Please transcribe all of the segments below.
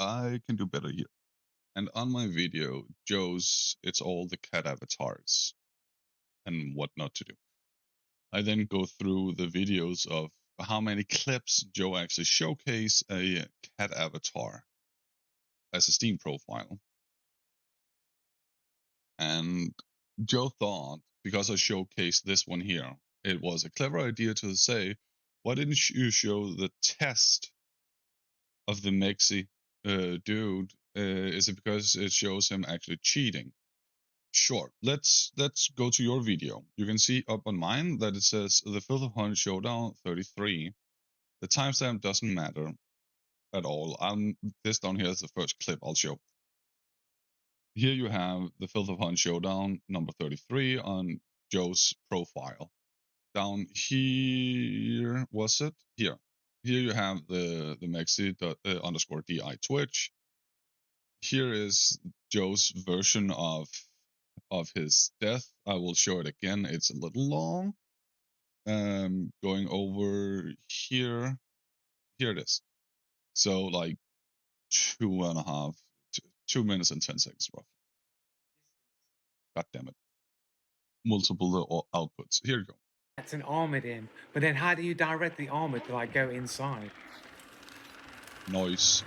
I can do better here. And on my video, it's all the cat avatars and what not to do. I then go through the videos of how many clips Joe actually showcase a cat avatar as a Steam profile. And Joe thought, because I showcased this one here, it was a clever idea to say, why didn't you show the test of the Mexi dude? Is it because it shows him actually cheating? Sure. Let's go to your video. You can see up on mine that it says the Filth of Hunt Showdown 33. The timestamp doesn't matter at all. This down here is the first clip I'll show. Here you have the Filth of Hunt Showdown number 33 on Joe's profile. Down here, was it? Here. Here you have the Mexi underscore DI Twitch. Here is Joe's version of his death. I will show it again. It's a little long. Going over here. Here it is. So like 2 minutes and 10 seconds roughly. God damn it. Multiple outputs. Here you go. That's an armored in, but then how do you direct the armor to like go inside? Noise.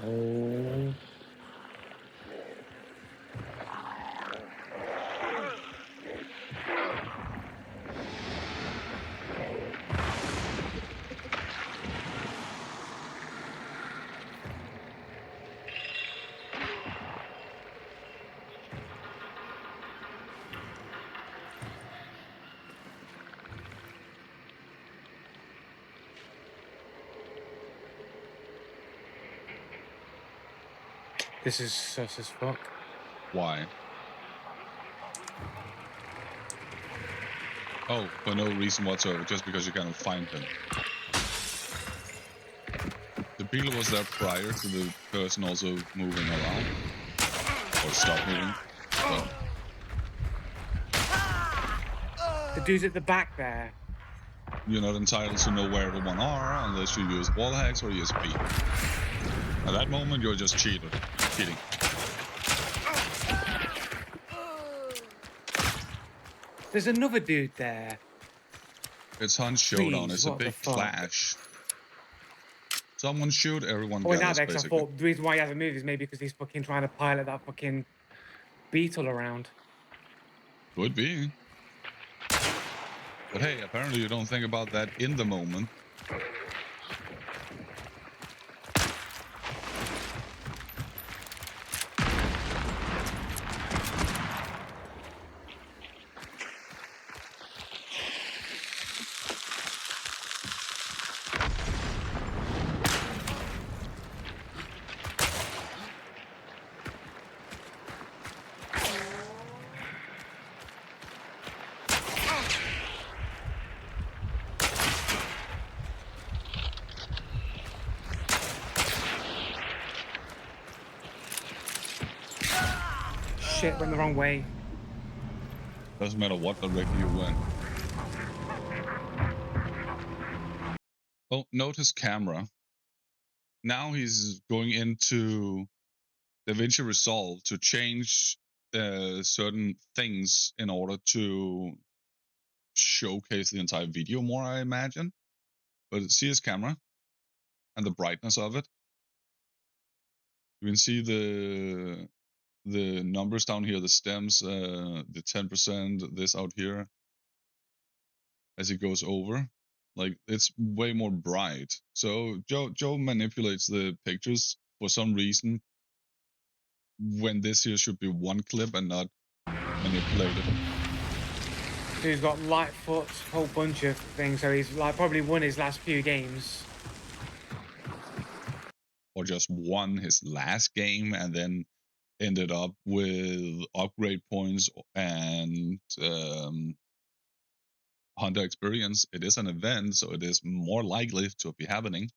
Oh. This is sus as fuck. Why? Oh, for no reason whatsoever, just because you cannot find them. The beetle was there prior to the person also moving around. Or stop moving. So. The dude's at the back there. You're not entitled to know where everyone are unless you use wall hacks or ESP. At that moment, you're just cheating. There's another dude there. It's Hunt Showdown. Please, It's a what the big fuck? clash. Someone shoot, everyone Oh, now gathers, that, because I basically. thought the reason why he hasn't moved is maybe because he's fucking trying to pilot that fucking beetle around. Could be. But hey, apparently you don't think about that in the moment. Shit, went the wrong way. Doesn't matter what direction you went. Oh, note his camera. Now he's going into DaVinci Resolve to change certain things in order to showcase the entire video more, I imagine. But see his camera and the brightness of it. You can see the numbers down here, the stems, the 10%, this out here, as it goes over. Like, it's way more bright. So Joe manipulates the pictures for some reason when this here should be one clip and not manipulated. Dude's got Lightfoot, a whole bunch of things, so he's like probably won his last few games. Or just won his last game and then ended up with upgrade points and hunter experience. It is an event, so it is more likely to be happening.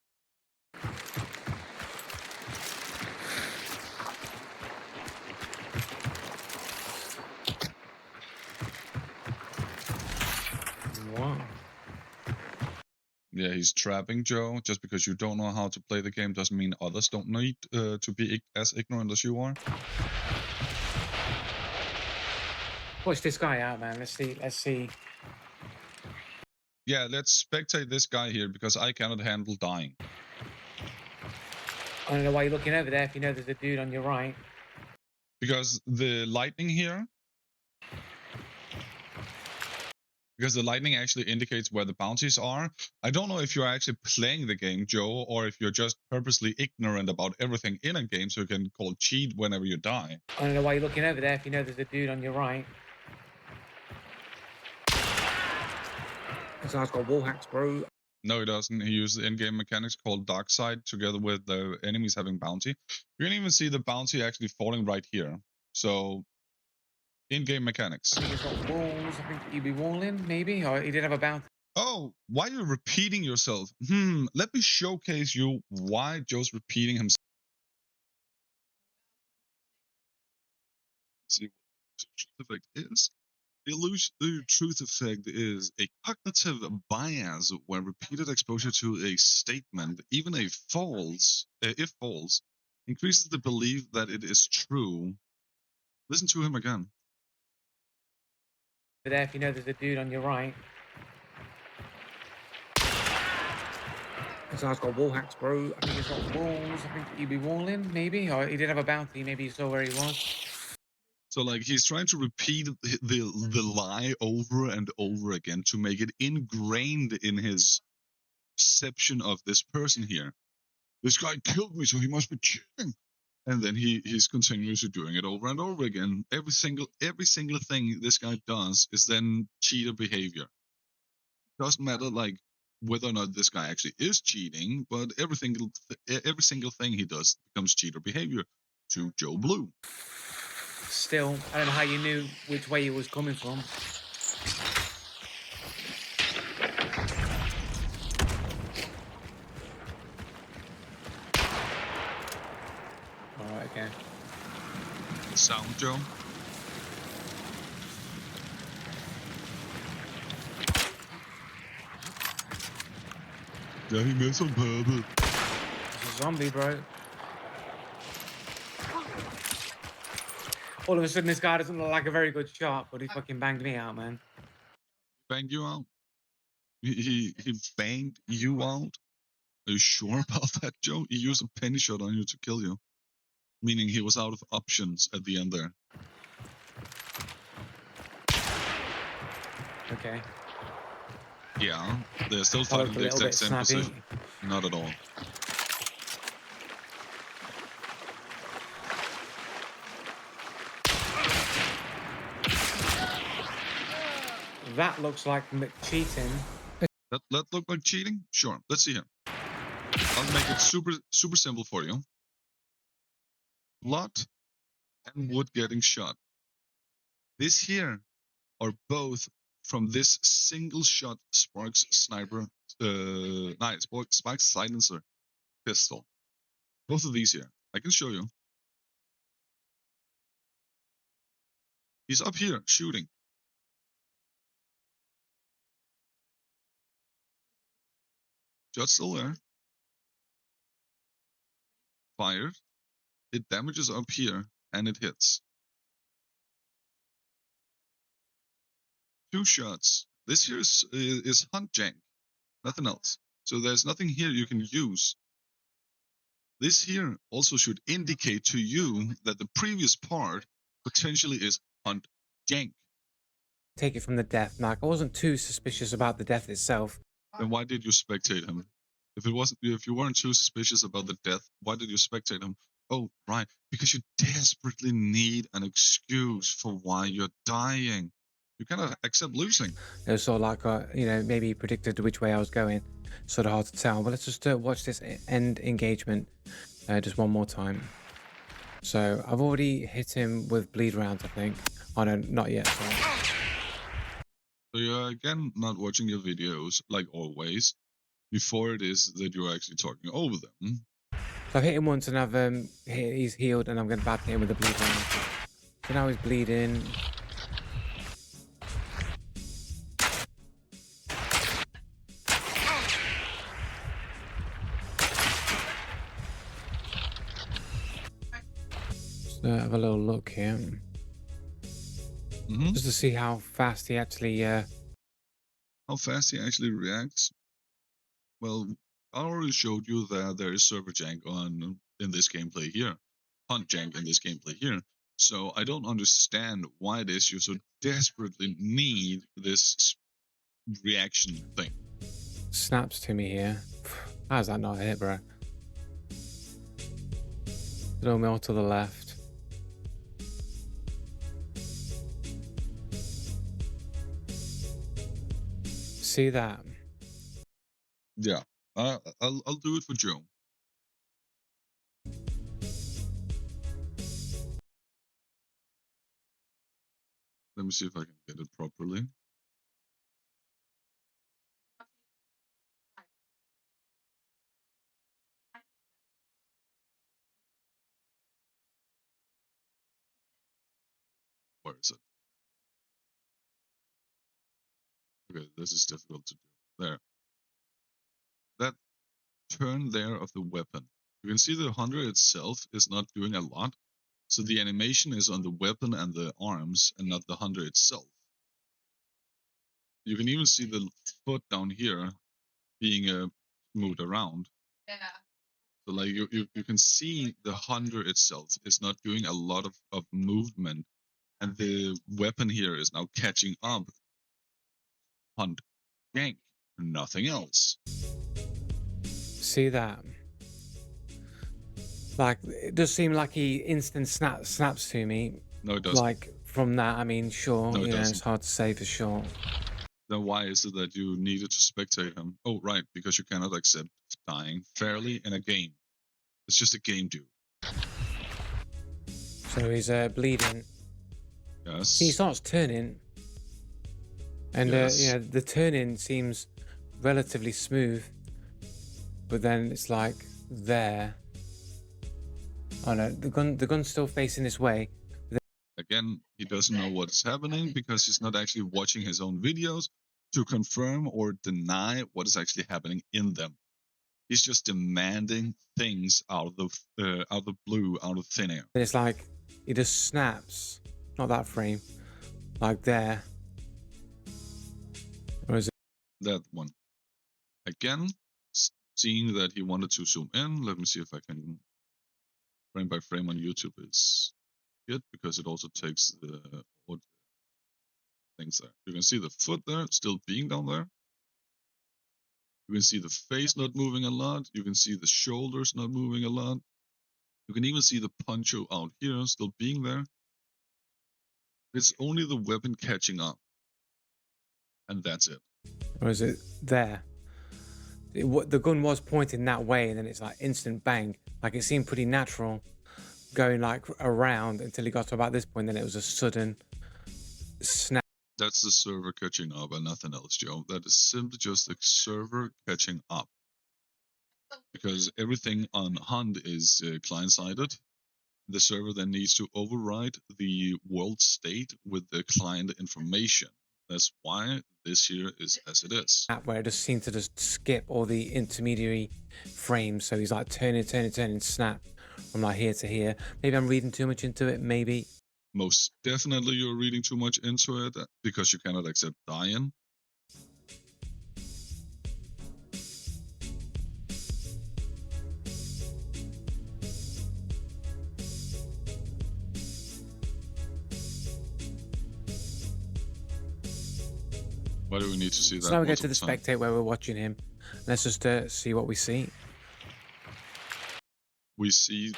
Wow. Yeah, he's trapping Joe. Just because you don't know how to play the game doesn't mean others don't need to be as ignorant as you are. Watch this guy out, man. Let's see. Let's see. Yeah, let's spectate this guy here because I cannot handle dying. I don't know why you're looking over there if you know there's a dude on your right. Because the lightning here. Because the lightning actually indicates where the bounties are. I don't know if you're actually playing the game, Joe, or if you're just purposely ignorant about everything in a game so you can call cheat whenever you die. I don't know why you're looking over there if you know there's a dude on your right. This guy's got wall hacks, bro. No, he doesn't. He uses in-game mechanics called Dark Side together with the enemies having bounty. You can even see the bounty actually falling right here. So, in-game mechanics. I think he's got walls. I think he'd be walling, maybe. Or he did have a bounty. Oh, why are you repeating yourself? Let me showcase you why Joe's repeating himself. See what the truth effect is. The illusory truth effect is a cognitive bias where repeated exposure to a statement, even if false, increases the belief that it is true. Listen to him again. There, if you know there's a dude on your right. This guy's got wall hacks, bro. I think he's got walls. I think he'd be walling, maybe. Or he did have a bounty. Maybe you saw where he was. So, like, he's trying to repeat the lie over and over again to make it ingrained in his perception of this person here. This guy killed me, so he must be cheating. And then he's continuously doing it over and over again. Every single thing this guy does is then cheater behavior. Doesn't matter like whether or not this guy actually is cheating, but every single thing he does becomes cheater behavior to Joe Blue. Still, I don't know how you knew which way he was coming from. Alright, okay. Sound, Joe? Yeah, he missed on purpose. It's a zombie, bro. All of a sudden, this guy doesn't look like a very good shot, but he fucking banged me out, man. Banged you out? He banged you out? Are you sure about that, Joe? He used a penny shot on you to kill you. Meaning he was out of options at the end there. Okay. Yeah, they're still fighting the exact same position. Not at all. That looks like cheating. That look like cheating? Sure. Let's see here. I'll make it super simple for you. Blood and wood getting shot. This here are both from this single shot Sparks sniper, Sparks silencer pistol. Both of these here. I can show you. He's up here shooting. Shot still there. Fired. It damages up here and it hits. 2 shots. This here is hunt jank. Nothing else. So there's nothing here you can use. This here also should indicate to you that the previous part potentially is hunt jank. Take it from the death. Like, I wasn't too suspicious about the death itself. Then why did you spectate him? If you weren't too suspicious about the death, why did you spectate him? Oh, right, because you desperately need an excuse for why you're dying. You cannot accept losing. It was sort of like, maybe he predicted which way I was going. Sort of hard to tell. But let's just watch this end engagement just one more time. So I've already hit him with bleed rounds, I think. Oh no, not yet. Sorry. So you're again not watching your videos like always. Before it is that you're actually talking over them. So I've hit him once and he's healed, and I'm going to hit him with a bleed round. So now he's bleeding. have a little look here, Hmm. just to see how fast he actually. How fast he actually reacts? Well, I already showed you that there is server jank on in this gameplay here, hunt jank in this gameplay here. So I don't understand why it is you so desperately need this reaction thing. Snaps to me here. How's that not a hit, bro? A little more to the left. See that? Yeah, I'll do it for Joe. Let me see if I can get it properly. Where is it? Okay, this is difficult to do. There. That turn there of the weapon. You can see the hunter itself is not doing a lot. So the animation is on the weapon and the arms and not the hunter itself. You can even see the foot down here being moved around. Yeah. So like you can see the hunter itself is not doing a lot of movement, and the weapon here is now catching up. Hunt, yank, nothing else. See that? Like, it does seem like he instant snaps to me. No, it doesn't. Like, from that, I mean, sure, No, it it's doesn't. hard to say for sure. Then why is it that you needed to spectate him? Oh, right, because you cannot accept dying fairly in a game. It's just a game, dude. So he's bleeding. Yes. See, he starts turning. And, Yes. the turning seems relatively smooth. But then it's like, there. Oh no, the gun's still facing this way. Again, he doesn't know what's happening because he's not actually watching his own videos to confirm or deny what is actually happening in them. He's just demanding things out of the blue, out of thin air. And it's like, he just snaps. Not that frame. Like there. Or is it? That one. Again, seeing that he wanted to zoom in. Let me see if I can frame by frame on YouTube is good because it also takes the things there. You can see the foot there still being down there. You can see the face not moving a lot. You can see the shoulders not moving a lot. You can even see the poncho out here still being there. It's only the weapon catching up. And that's it. Or is it there? The gun was pointing that way, and then it's like instant bang. Like it seemed pretty natural, going like around until he got to about this point. Then it was a sudden snap. That's the server catching up and nothing else, Joe. That is simply just the server catching up. Because everything on Hunt is client-sided. The server then needs to override the world state with the client information. That's why this here is as it is. Where it just seemed to just skip all the intermediary frames. So he's like turning, snap from like here to here. Maybe I'm reading too much into it. Maybe. Most definitely you're reading too much into it because you cannot accept dying. Why do we need to see that? So now we go to the spectate where we're watching him. Let's just see what we see. We see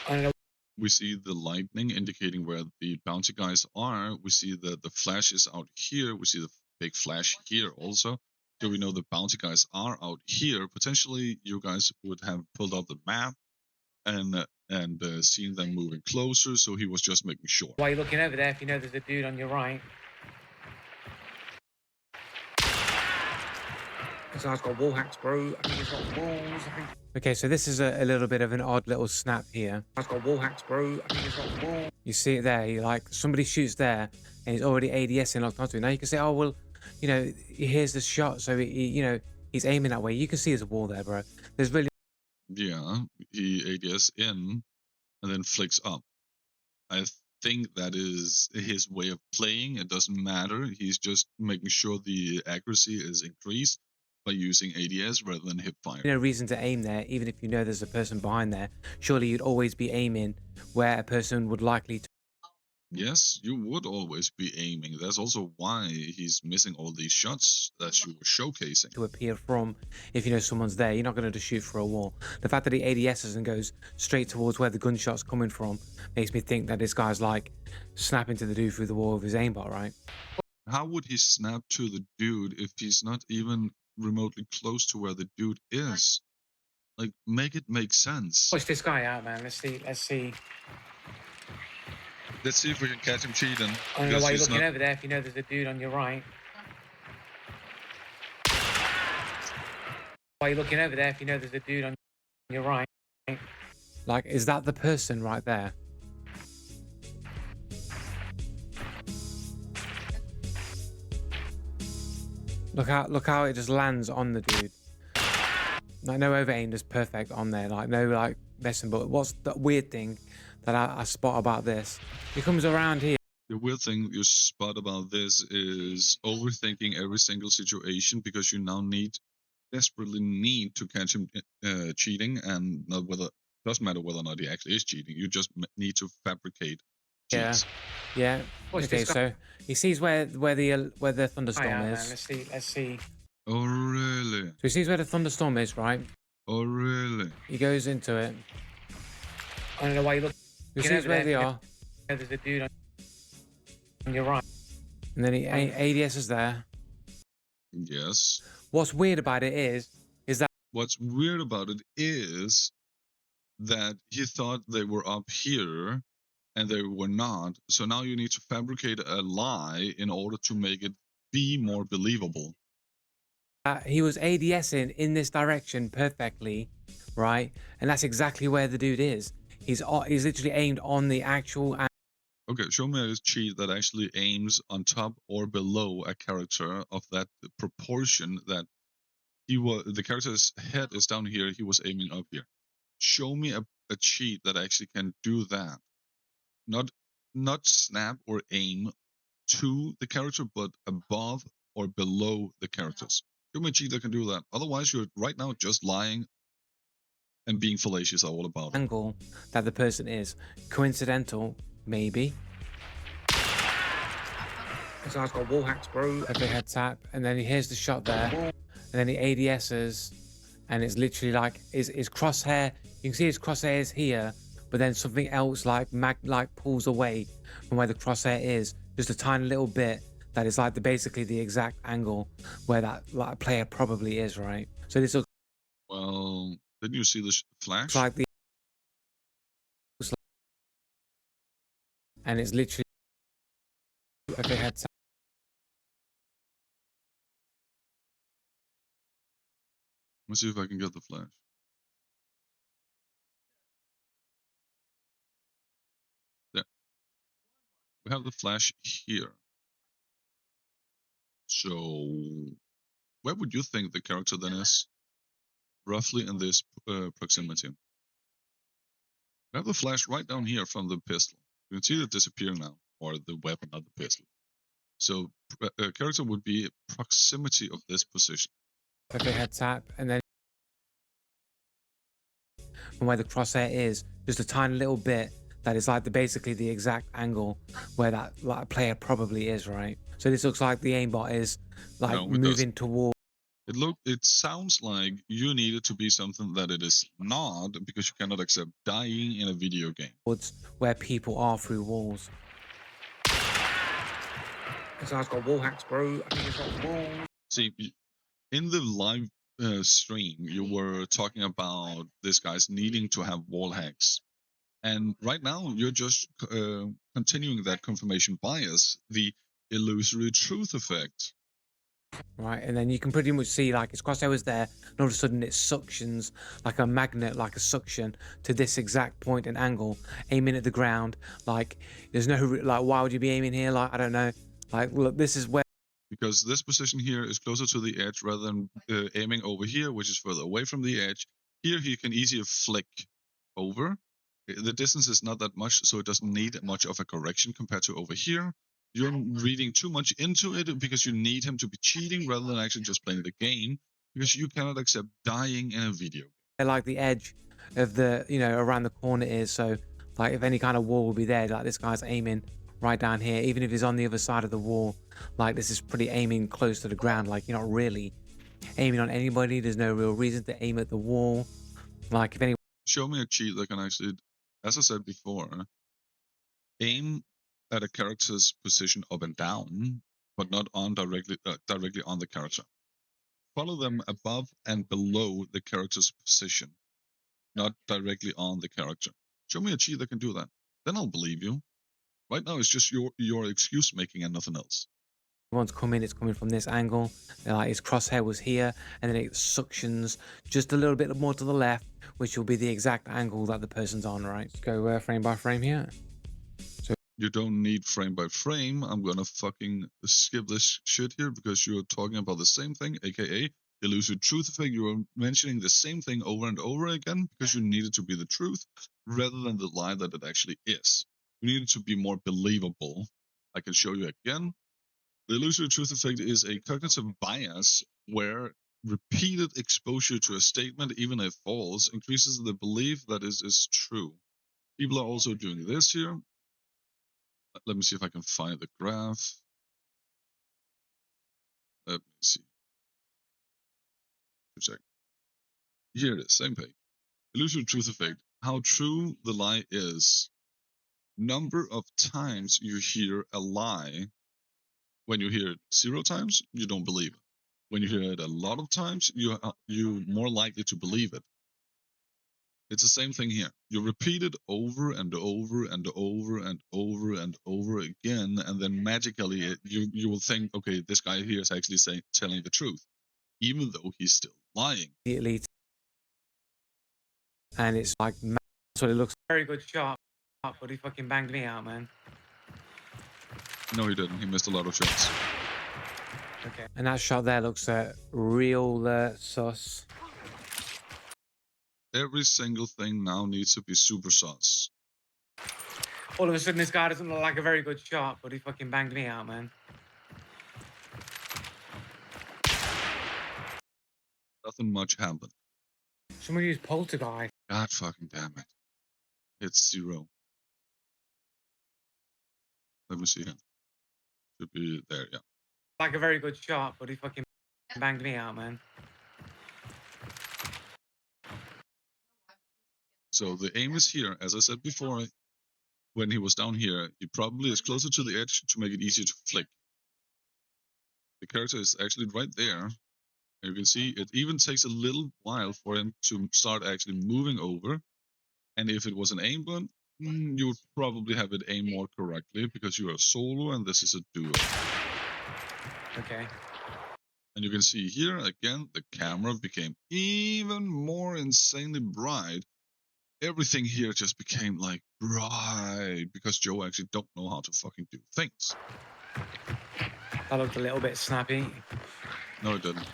the lightning indicating where the bounty guys are. We see that the flash is out here. We see the big flash here also. So we know the bounty guys are out here. Potentially, you guys would have pulled out the map and seen them moving closer. So he was just making sure. Why are you looking over there if you know there's a dude on your right? This guy's got wall hacks, bro. I think he's got walls. Okay, so this is a little bit of an odd little snap here. He's got wall hacks, bro. I think he's got walls. You see it there. He, like somebody shoots there, and he's already ADSing locked onto it. Now you can say, oh well, here's the shot, so he's aiming that way. You can see there's a wall there, bro. There's really. Yeah, he ADS in and then flicks up. I think that is his way of playing. It doesn't matter. He's just making sure the accuracy is increased by using ADS rather than hip fire. No reason to aim there, even if you know there's a person behind there. Surely you'd always be aiming where a person would likely Yes, you would always be aiming. That's also why he's missing all these shots that you were showcasing. to appear from. If you know someone's there, you're not going to just shoot for a wall. The fact that he ADSs and goes straight towards where the gunshot's coming from makes me think that this guy's like snapping to the dude through the wall with his aimbot, right? How would he snap to the dude if he's not even remotely close to where the dude is? Like, make it make sense. Push this guy out, man. Let's see. Let's see if we can catch him cheating. I don't know why you're looking over there if you know there's a dude on your right. Why are you looking over there if you know there's a dude on your right? Like, is that the person right there? Look how it just lands on the dude. Like, no over aim, just perfect on there. Like, no like messing. But what's the weird thing that I spot about this? He comes around here. The weird thing you spot about this is overthinking every single situation because you now desperately need to catch him cheating, and not whether doesn't matter whether or not he actually is cheating. You just need to fabricate cheats. Yeah. Okay, so he sees where the thunderstorm is. Let's see. Oh really? So he sees where the thunderstorm is, right? Oh really? He goes into it. I don't know why you look. He sees where they are. There's a dude on your right. And then he ADS is there. Yes. What's weird about it is that What's weird about it is that he thought they were up here and they were not. So now you need to fabricate a lie in order to make it be more believable. he was ADSing in this direction perfectly, right? And that's exactly where the dude is. He's literally aimed on the actual. Okay, show me a cheat that actually aims on top or below a character of that proportion that the character's head is down here, he was aiming up here. Show me a cheat that actually can do that. Not snap or aim to the character, but above or below the characters. Show me a cheat that can do that. Otherwise, you're right now just lying and being fallacious all about it. Angle that the person is coincidental, maybe. This guy's got wall hacks, bro. If they head tap, and then he hears the shot there, and then he ADSs, and it's literally like his crosshair. You can see his crosshair is here, but then something else like pulls away from where the crosshair is, just a tiny little bit. That is like basically the exact angle where that like player probably is, right? So this looks. Well, didn't you see the flash? Like the. And it's literally. If they head tap. Let's see if I can get the flash. There. We have the flash here. So, where would you think the character then is? Roughly in this proximity. We have the flash right down here from the pistol. You can see it disappear now, or the weapon, not the pistol. So, a character would be proximity of this position. If they head tap, and then. From where the crosshair is, just a tiny little bit that is like basically the exact angle where that like player probably is, right? So this looks like the aimbot is like moving towards. It sounds like you need it to be something that it is not, because you cannot accept dying in a video game. Where people are through walls. This guy's got wall hacks, bro. I think he's got walls. See, in the live stream, you were talking about this guy's needing to have wall hacks. And right now, you're just continuing that confirmation bias, the illusory truth effect. Right, and then you can pretty much see like his crosshair was there, and all of a sudden it suctions like a magnet, like a suction to this exact point and angle, aiming at the ground. Like, there's no like, why would you be aiming here? Like, I don't know. Like, look, this is where. Because this position here is closer to the edge rather than aiming over here, which is further away from the edge. Here he can easily flick over. The distance is not that much, so it doesn't need much of a correction compared to over here. You're reading too much into it because you need him to be cheating rather than actually just playing the game, because you cannot accept dying in a video game. Like the edge of the, around the corner is. So like if any kind of wall will be there, like this guy's aiming right down here, even if he's on the other side of the wall, like this is pretty aiming close to the ground. Like you're not really aiming on anybody. There's no real reason to aim at the wall. Like if any Show me a cheat that can actually, as I said before, aim at a character's position up and down, but not on directly on the character. Follow them above and below the character's position, not directly on the character. Show me a cheat that can do that. Then I'll believe you. Right now, it's just your excuse making and nothing else. one's coming, it's coming from this angle. Like his crosshair was here, and then it suctions just a little bit more to the left, which will be the exact angle that the person's on, right? Let's go frame by frame here. You don't need frame by frame. I'm gonna fucking skip this shit here because you're talking about the same thing, aka Illusory Truth Effect. You are mentioning the same thing over and over again because you need it to be the truth rather than the lie that it actually is. You need it to be more believable. I can show you again. The Illusory Truth Effect is a cognitive bias where repeated exposure to a statement, even if false, increases the belief that it is true. People are also doing this here. Let me see if I can find the graph. Let me see. 2 seconds. Here it is, same page. Illusory Truth Effect. How true the lie is. Number of times you hear a lie. When you hear it 0 times, you don't believe it. When you hear it a lot of times, you're more likely to believe it. It's the same thing here. You repeat it over and over and over and over and over again, and then magically you will think, okay, this guy here is actually telling the truth, even though he's still lying. Immediately, and it's like that's what it looks. Very good shot, but he fucking banged me out, man. No, he didn't. He missed a lot of shots. Okay. And that shot there looks real sus. Every single thing now needs to be super sus. All of a sudden, this guy doesn't look like a very good shot, but he fucking banged me out, man. Nothing much happened. Someone used poltergeist. God fucking damn it. It's 0. Let me see here. Should be there, yeah. Like a very good shot, but he fucking banged me out, man. So the aim is here. As I said before, when he was down here, he probably is closer to the edge to make it easier to flick. The character is actually right there. And you can see it even takes a little while for him to start actually moving over. And if it was an aimbot, you would probably have it aim more correctly because you are a solo and this is a duo. Okay. And you can see here again, the camera became even more insanely bright. Everything here just became like bright because Joe actually don't know how to fucking do things. That looked a little bit snappy. No, it didn't.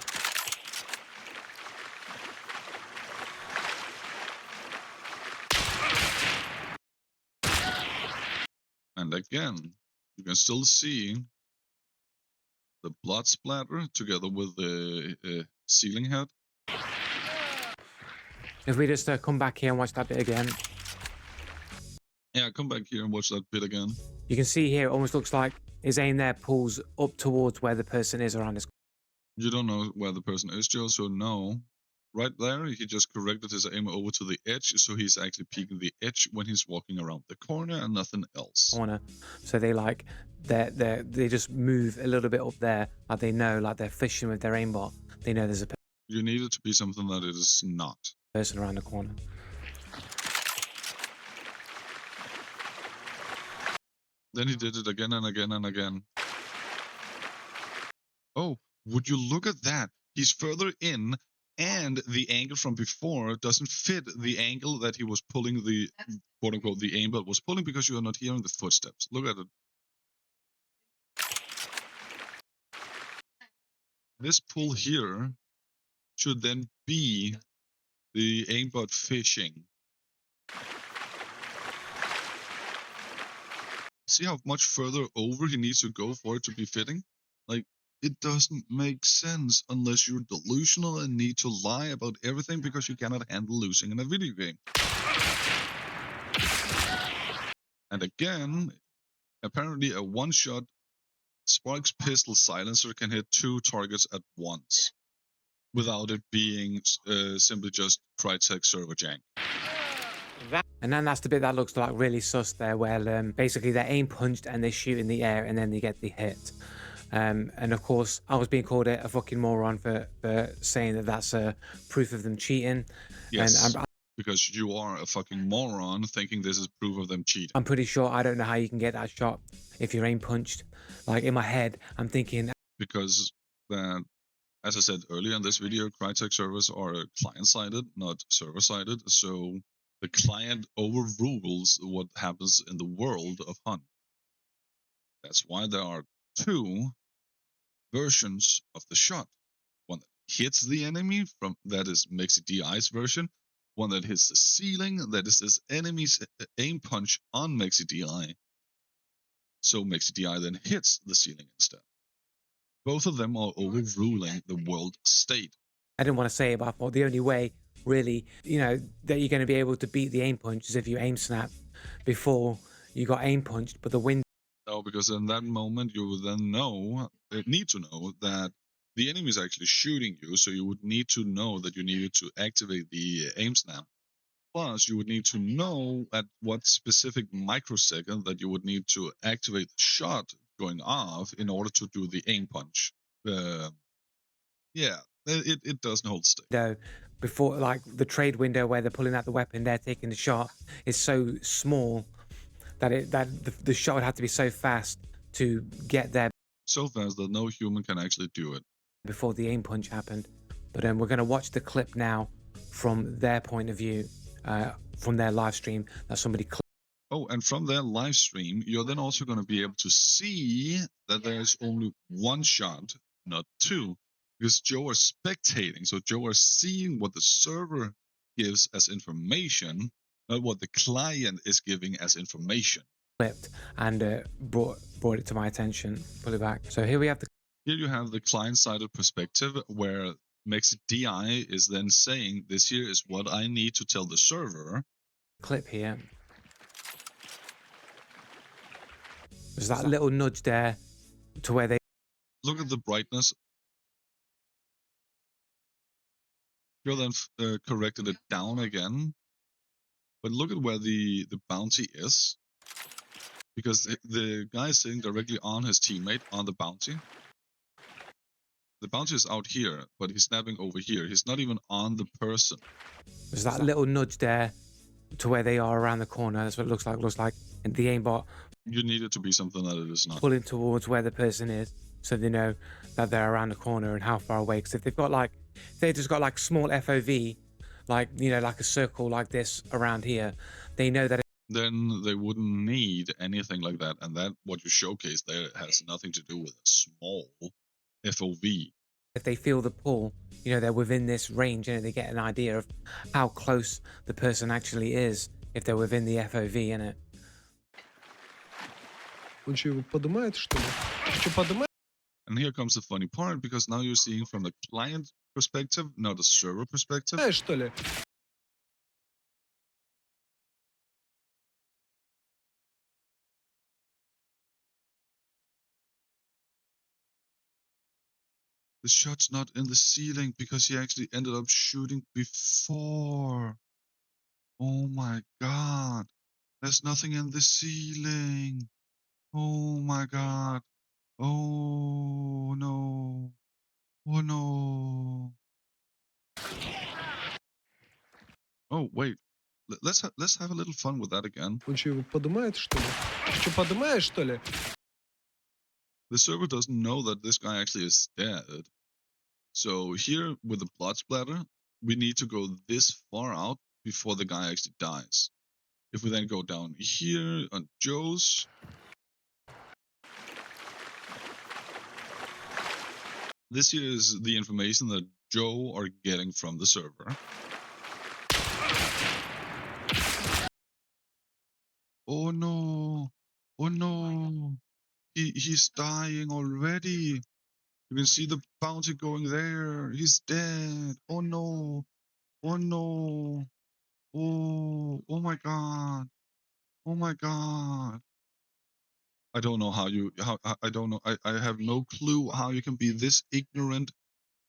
And again, you can still see the blood splatter together with the ceiling head. If we just come back here and watch that bit again. Yeah, come back here and watch that bit again. You can see here, it almost looks like his aim there pulls up towards where the person is around his. You don't know where the person is, Joe, so no. Right there, he just corrected his aim over to the edge, so he's actually peeking the edge when he's walking around the corner and nothing else. Corner, so they just move a little bit up there, like they know, like they're fishing with their aimbot. They know there's a You need it to be something that it is not. person around the corner. Then he did it again and again and again. Oh, would you look at that? He's further in, and the angle from before doesn't fit the angle that he was pulling the quote unquote the aimbot was pulling because you are not hearing the footsteps. Look at it. This pull here should then be the aimbot fishing. See how much further over he needs to go for it to be fitting? Like, it doesn't make sense unless you're delusional and need to lie about everything because you cannot handle losing in a video game. And again, apparently a one-shot Sparks pistol silencer can hit 2 targets at once without it being simply just Crytek server jank. And then that's the bit that looks like really sus there, where basically they aim punched and they shoot in the air and then they get the hit. And of course, I was being called a fucking moron for saying that that's proof of them cheating. Yes, And because you are a fucking moron thinking this is proof of them cheating. I'm pretty sure I don't know how you can get that shot if you're aim punched. Like in my head, I'm thinking Because that, as I said earlier in this video, Crytek servers are client-sided, not server-sided. So the client overrules what happens in the world of Hunt. That's why there are 2 versions of the shot. One that hits the enemy, from that is Mexi DI's version. One that hits the ceiling, that is this enemy's aim punch on Mexi DI. So Mexi DI then hits the ceiling instead. Both of them are overruling the world state. I didn't want to say it, but I thought the only way, really, that you're going to be able to beat the aim punch is if you aim snap before you got aim punched. But the wind. No, because in that moment you would then need to know that the enemy is actually shooting you, so you would need to know that you needed to activate the aim snap. Plus, you would need to know at what specific microsecond that you would need to activate the shot going off in order to do the aim punch. Yeah, it doesn't hold stick. Before, like the trade window where they're pulling out the weapon, they're taking the shot, is so small that the shot would have to be so fast to get there So fast that no human can actually do it. Before the aim punch happened. But we're going to watch the clip now from their point of view, from their live stream that somebody clipped. Oh, and from their live stream, you're then also going to be able to see that there's only one shot, not 2, because Joe are spectating. So Joe are seeing what the server gives as information, not what the client is giving as information. Clipped and brought it to my attention. Pull it back. So here we have Here you have the client-sided perspective where Mexi DI is then saying, this here is what I need to tell the server. Clip here. There's that little nudge there to where they look at the brightness. You're then corrected it down again. But look at where the bounty is. Because the guy is sitting directly on his teammate on the bounty. The bounty is out here, but he's snapping over here. He's not even on the person. There's that little nudge there to where they are around the corner. That's what it looks like. Looks like the aimbot. You need it to be something that it is not. Pulling towards where the person is, so they know that they're around the corner and how far away. Because if they've just got like small FOV, like like a circle like this around here, they know that. Then they wouldn't need anything like that, and that what you showcase there has nothing to do with a small FOV. If they feel the pull, they're within this range, and they get an idea of how close the person actually is if they're within the FOV in it. And here comes the funny part, because now you're seeing from the client perspective, not the server perspective. The shot's not in the ceiling because he actually ended up shooting before. Oh my god. There's nothing in the ceiling. Oh my god. Oh no. Oh no. Oh wait. Let's have a little fun with that again. The server doesn't know that this guy actually is dead. So here with the blood splatter, we need to go this far out before the guy actually dies. If we then go down here on Joe's, this here is the information that Joe are getting from the server. Oh no. Oh no, he's dying already. You can see the bounty going there. He's dead. Oh no. Oh no. Oh my god. Oh my god. I don't know how you how I don't know. I have no clue how you can be this ignorant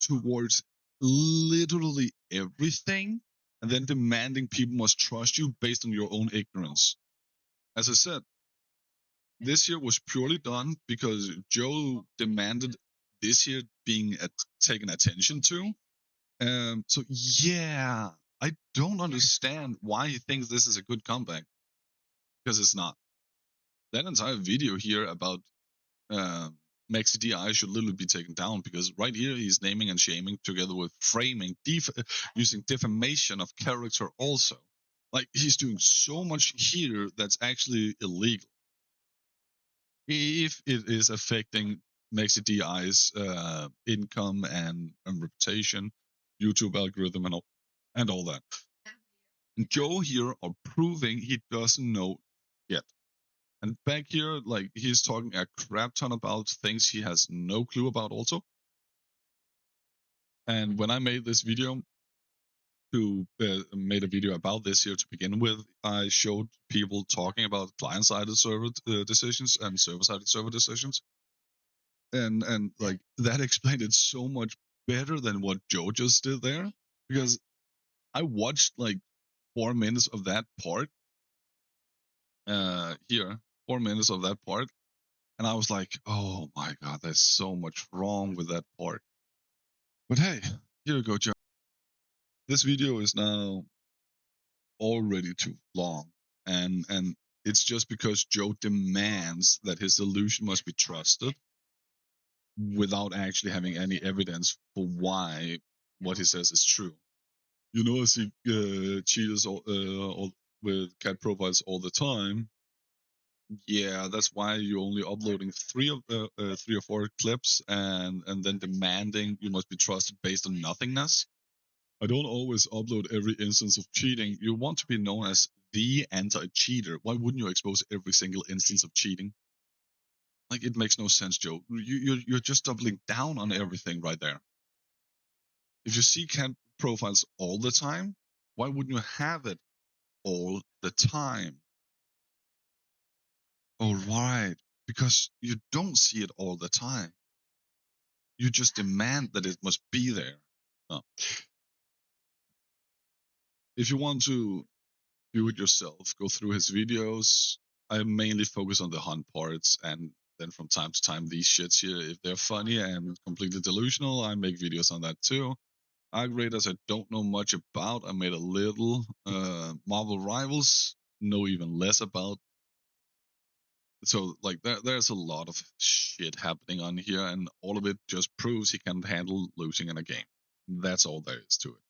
towards literally everything and then demanding people must trust you based on your own ignorance. As I said, this year was purely done because Joe demanded this year being taken attention to. So yeah, I don't understand why he thinks this is a good comeback because it's not. That entire video here about Maxi DI should literally be taken down because right here he's naming and shaming together with framing, using defamation of character also. Like he's doing so much here that's actually illegal. If it is affecting Maxi DI's income and reputation, YouTube algorithm and all that. And Joe here are proving he doesn't know yet. And back here, like he's talking a crap ton about things he has no clue about also. And when I made this video, made a video about this here to begin with, I showed people talking about client-sided server decisions and server-sided server decisions, and like that explained it so much better than what Joe just did there, because I watched like 4 minutes of that part here, 4 minutes of that part, and I was like, oh my god, there's so much wrong with that part. But hey, here you go, Joe. This video is now already too long, and it's just because Joe demands that his delusion must be trusted without actually having any evidence for why what he says is true. You know, I see cheaters with cat profiles all the time. Yeah, that's why you're only uploading three or four clips and then demanding you must be trusted based on nothingness. I don't always upload every instance of cheating. You want to be known as the anti-cheater. Why wouldn't you expose every single instance of cheating? Like it makes no sense, Joe. You're just doubling down on everything right there. If you see cat profiles all the time, why wouldn't you have it all the time? All right, because you don't see it all the time. You just demand that it must be there. No. If you want to view it yourself, go through his videos. I mainly focus on the hunt parts, and then from time to time these shits here, if they're funny and completely delusional, I make videos on that too. Aggregators I don't know much about. I made a little. Marvel Rivals know even less about. So like there's a lot of shit happening on here, and all of it just proves he can't handle losing in a game. That's all there is to it.